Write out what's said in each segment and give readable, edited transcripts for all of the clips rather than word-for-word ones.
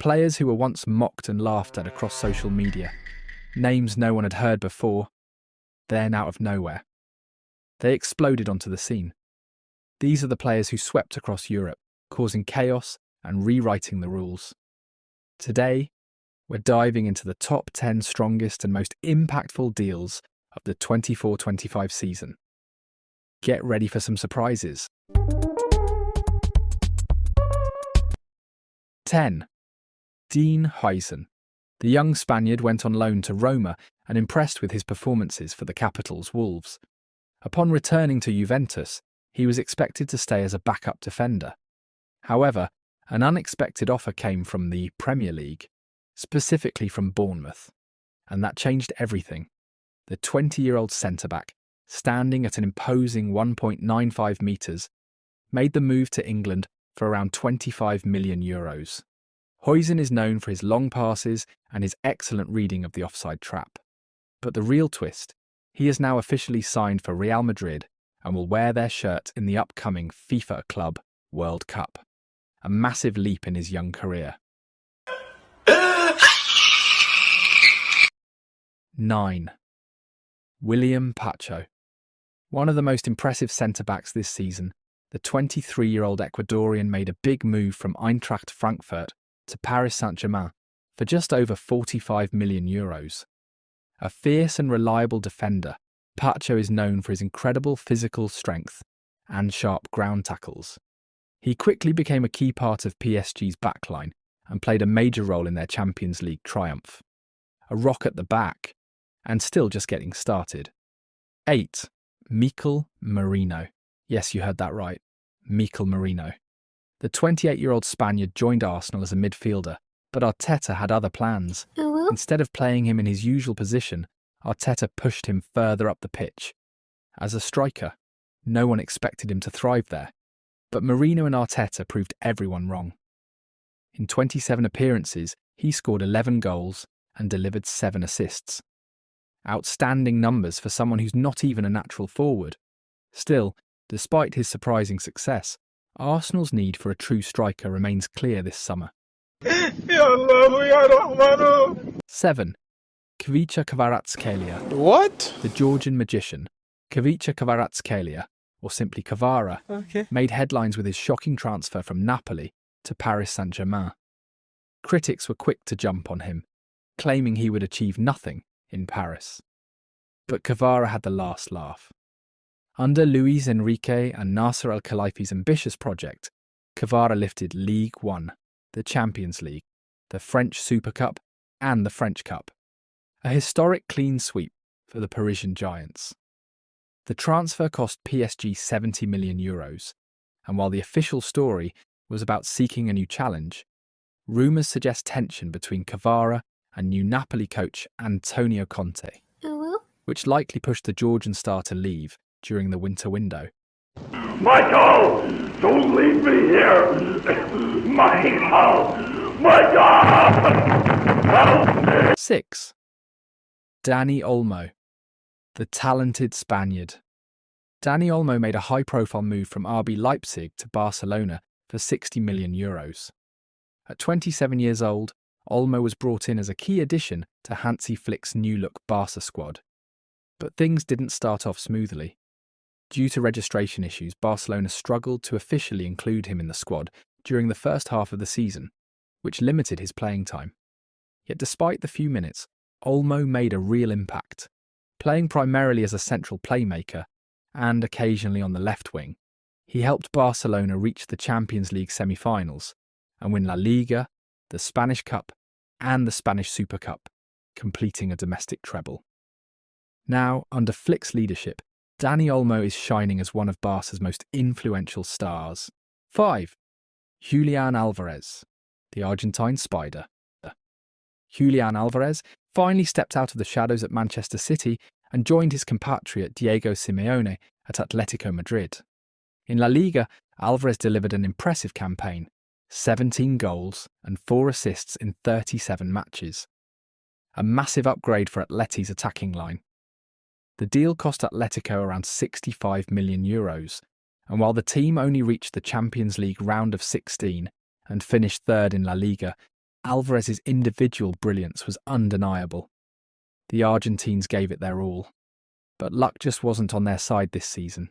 Players who were once mocked and laughed at across social media, names no one had heard before, then out of nowhere, they exploded onto the scene. These are the players who swept across Europe, causing chaos and rewriting the rules. Today, we're diving into the top 10 strongest and most impactful deals of the 24-25 season. Get ready for some surprises. 10. Dean Huijsen. The young Spaniard went on loan to Roma and impressed with his performances for the capital's Wolves. Upon returning to Juventus, he was expected to stay as a backup defender. However, an unexpected offer came from the Premier League, specifically from Bournemouth, and that changed everything. The 20-year-old centre-back, standing at an imposing 1.95 metres, made the move to England for around €25 million. Huijsen is known for his long passes and his excellent reading of the offside trap. But the real twist, he is now officially signed for Real Madrid and will wear their shirt in the upcoming FIFA Club World Cup. A massive leap in his young career. 9. William Pacho. One of the most impressive centre-backs this season, the 23-year-old Ecuadorian made a big move from Eintracht Frankfurt to Paris Saint-Germain for just over €45 million. A fierce and reliable defender, Pacho is known for his incredible physical strength and sharp ground tackles. He quickly became a key part of PSG's backline and played a major role in their Champions League triumph. A rock at the back, and still just getting started. 8. Mikel Merino. Yes, you heard that right. Mikel Merino. The 28-year-old Spaniard joined Arsenal as a midfielder, but Arteta had other plans. Instead of playing him in his usual position, Arteta pushed him further up the pitch. As a striker, no one expected him to thrive there, but Merino and Arteta proved everyone wrong. In 27 appearances, he scored 11 goals and delivered 7 assists. Outstanding numbers for someone who's not even a natural forward. Still, despite his surprising success, Arsenal's need for a true striker remains clear this summer. 7. Kvicha Kvaratskhelia. What? The Georgian magician, Kvicha Kvaratskhelia, or simply Kvara, made headlines with his shocking transfer from Napoli to Paris Saint-Germain. Critics were quick to jump on him, claiming he would achieve nothing in Paris. But Kvara had the last laugh. Under Luis Enrique and Nasser Al-Khelaifi's ambitious project, Kvara lifted Ligue 1, the Champions League, the French Super Cup, and the French Cup. A historic clean sweep for the Parisian giants. The transfer cost PSG €70 million, and while the official story was about seeking a new challenge, rumours suggest tension between Kvara and new Napoli coach Antonio Conte, which likely pushed the Georgian star to leave during the winter window. Michael! Don't leave me here! Michael! Help me! 6. Dani Olmo. The talented Spaniard. Dani Olmo made a high-profile move from RB Leipzig to Barcelona for €60 million. At 27 years old, Olmo was brought in as a key addition to Hansi Flick's new-look Barca squad. But things didn't start off smoothly. Due to registration issues, Barcelona struggled to officially include him in the squad during the first half of the season, which limited his playing time. Yet despite the few minutes, Olmo made a real impact, playing primarily as a central playmaker and occasionally on the left wing. He helped Barcelona reach the Champions League semi-finals and win La Liga, the Spanish Cup, and the Spanish Super Cup, completing a domestic treble. Now, under Flick's leadership, Dani Olmo is shining as one of Barca's most influential stars. 5. Julian Alvarez, the Argentine Spider. Julian Alvarez finally stepped out of the shadows at Manchester City and joined his compatriot Diego Simeone at Atletico Madrid. In La Liga, Alvarez delivered an impressive campaign, 17 goals and 4 assists in 37 matches. A massive upgrade for Atleti's attacking line. The deal cost Atletico around €65 million, and while the team only reached the Champions League round of 16 and finished third in La Liga, Alvarez's individual brilliance was undeniable. The Argentines gave it their all, but luck just wasn't on their side this season.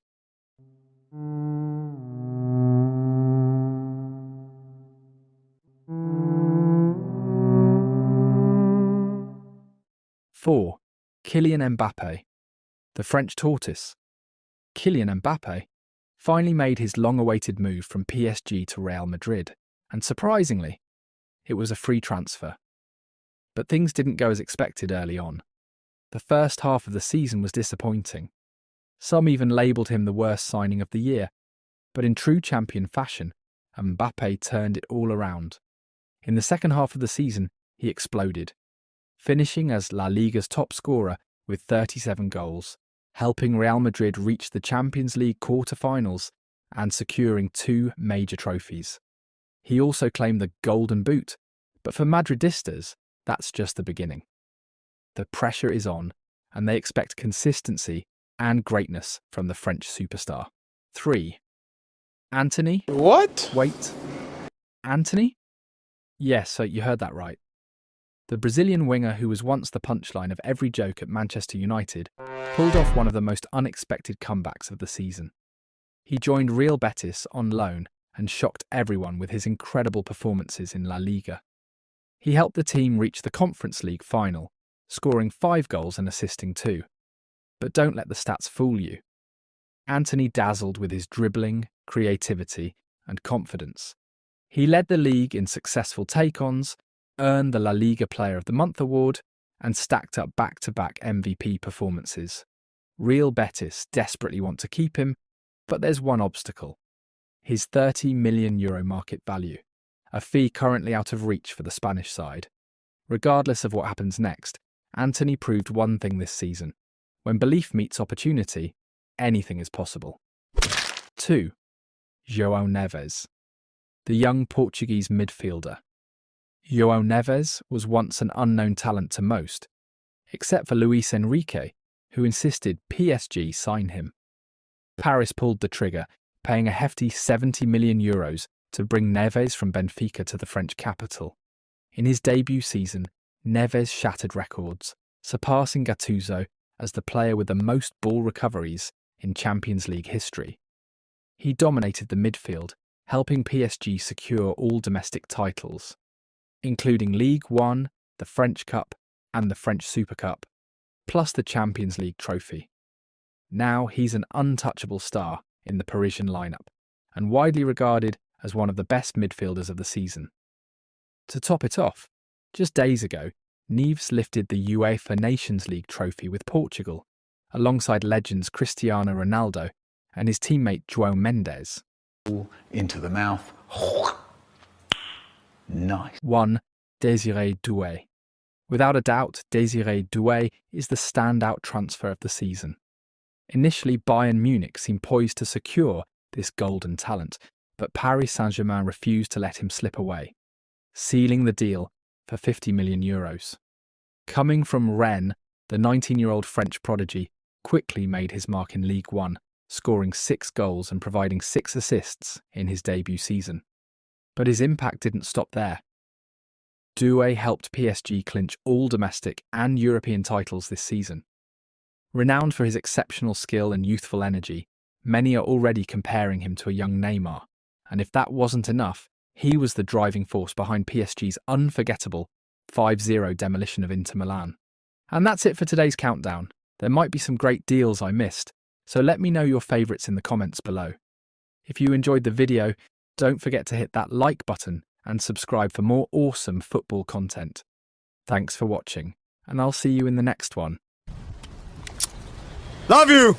Four, Kylian Mbappé, the French tortoise. Kylian Mbappé finally made his long-awaited move from PSG to Real Madrid, and surprisingly, it was a free transfer. But things didn't go as expected early on. The first half of the season was disappointing. Some even labelled him the worst signing of the year, but in true champion fashion, Mbappé turned it all around. In the second half of the season, he exploded, finishing as La Liga's top scorer with 37 goals, helping Real Madrid reach the Champions League quarter-finals and securing 2 major trophies. He also claimed the Golden Boot, but for Madridistas, that's just the beginning. The pressure is on, and they expect consistency and greatness from the French superstar. 3. Antony? What? Wait. Antony? Yes, so you heard that right. The Brazilian winger who was once the punchline of every joke at Manchester United pulled off one of the most unexpected comebacks of the season. He joined Real Betis on loan and shocked everyone with his incredible performances in La Liga. He helped the team reach the Conference League final, scoring 5 goals and assisting 2. But don't let the stats fool you. Antony dazzled with his dribbling, creativity, and confidence. He led the league in successful take-ons, earned the La Liga Player of the Month award, and stacked up back-to-back MVP performances. Real Betis desperately want to keep him, but there's one obstacle: his €30 million market value, a fee currently out of reach for the Spanish side. Regardless of what happens next, Antony proved one thing this season: when belief meets opportunity, anything is possible. 2. João Neves, the young Portuguese midfielder. João Neves was once an unknown talent to most, except for Luis Enrique, who insisted PSG sign him. Paris pulled the trigger, paying a hefty €70 million to bring Neves from Benfica to the French capital. In his debut season, Neves shattered records, surpassing Gattuso as the player with the most ball recoveries in Champions League history. He dominated the midfield, helping PSG secure all domestic titles, including Ligue 1, the French Cup, and the French Super Cup, plus the Champions League trophy. Now he's an untouchable star in the Parisian lineup, and widely regarded as one of the best midfielders of the season. To top it off, just days ago, Neves lifted the UEFA Nations League trophy with Portugal, alongside legends Cristiano Ronaldo and his teammate João Mendes. Into the mouth. Nice. 1. Désiré Doué. Without a doubt, Désiré Doué is the standout transfer of the season. Initially, Bayern Munich seemed poised to secure this golden talent, but Paris Saint-Germain refused to let him slip away, sealing the deal for €50 million. Coming from Rennes, the 19-year-old French prodigy quickly made his mark in Ligue 1, scoring 6 goals and providing 6 assists in his debut season. But his impact didn't stop there. Doué helped PSG clinch all domestic and European titles this season. Renowned for his exceptional skill and youthful energy, many are already comparing him to a young Neymar, and if that wasn't enough, he was the driving force behind PSG's unforgettable 5-0 demolition of Inter Milan. And that's it for today's countdown. There might be some great deals I missed, so let me know your favourites in the comments below. If you enjoyed the video, don't forget to hit that like button and subscribe for more awesome football content. Thanks for watching, and I'll see you in the next one. Love you!